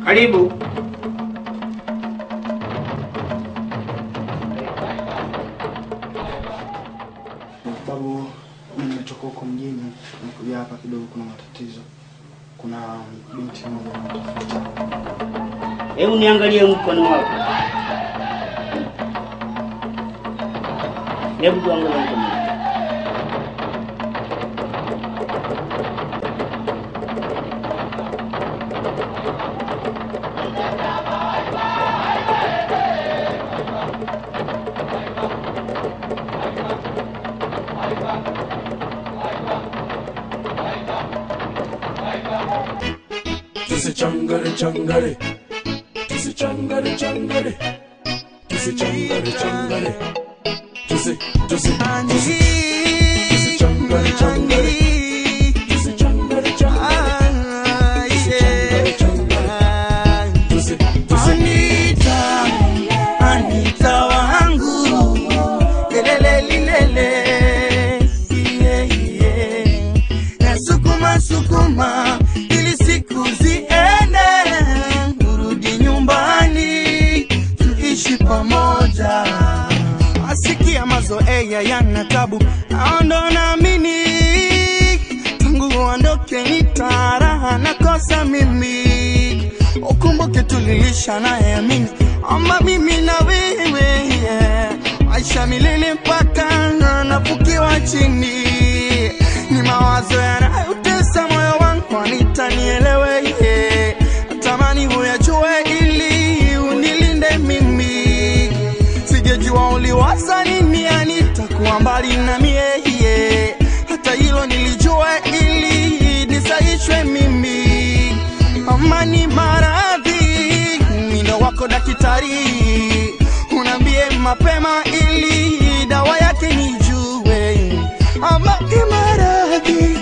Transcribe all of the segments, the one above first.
Karibu. Babu, mimi nimetoka huko mjini, nimekuja hapa kidogo kuna matatizo. Kuna binti mmoja anatafuta. Hebu niangalie mkono wako. Hebu tuangalie mkono. Changare changare, changare changare, changare changare, changare changare, changare changare. Anita wangu, lelelelele, sukuma sukuma ili siku ziende, urudi nyumbani tuishi pamoja. Asikia mazoea yana tabu, naondo naamini tangu uondoke nitaraha nakosa mimi. Ukumbuke tulilisha naye amini, ama mimi na wewe, maisha milele mpaka nafukiwa chini. Ni mawazo yanayotesa moyo wangu, nitanielewe. Natamani huyajue ili unilinde mimi. Sijejua uliwaza nini, nitakuwa mbali na mie. Hata hilo nilijua ili nisaishwe mimi. Amani maradhi, mino wako daktari, unambie mapema ili dawa yake nijue. Amani maradhi,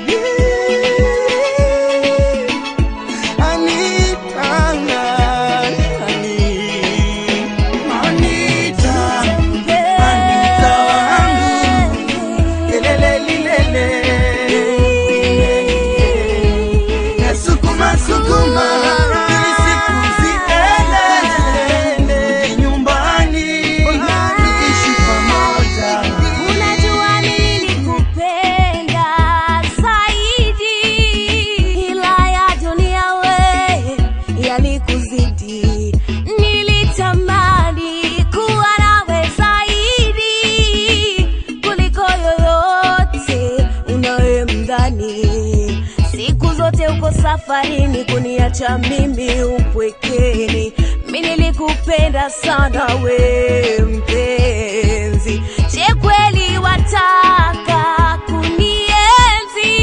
safarini kuniacha mimi upwekeni. Mimi nilikupenda sana we mpenzi. Je, kweli wataka kunienzi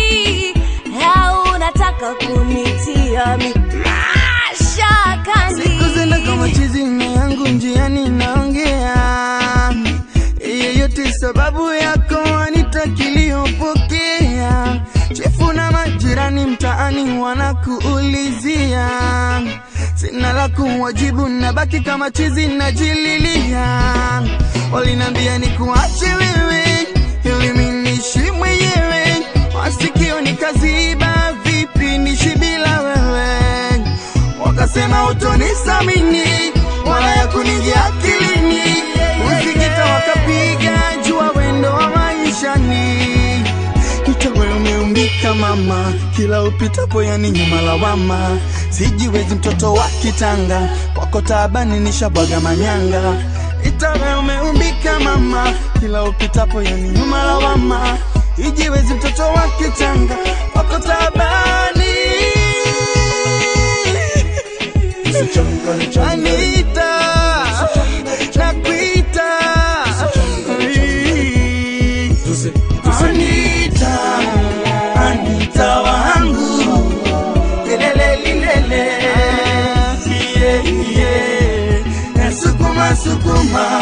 au unataka kunitia mashakani? Siku zina kama chizi yangu njiani naongea, yeyote sababu yako anitakiliopokea. Chefu na majirani mtaani wanakuulizia, sina la kuwajibu, nabaki kama chizi najililia. Walinambia nikuache wewe ili mimi niishi mwenyewe, masikio nikaziba, vipi niishi bila wewe. Wakasema utonisamini wala ya kunijia akilini, usikita wakapiga jua wendo wa maishani. Itawe umeumbika mama, kila upitapo yani nyuma lawama. Sijiwezi mtoto wa kitanga, kwako taabani nishabwaga manyanga. Itawe umeumbika mama, kila upitapo yani nyuma lawama. Sijiwezi mtoto wa kitanga, kwako taabani. Anita, nakuita Anita, Anita wangu, lelelelele, sukuma sukuma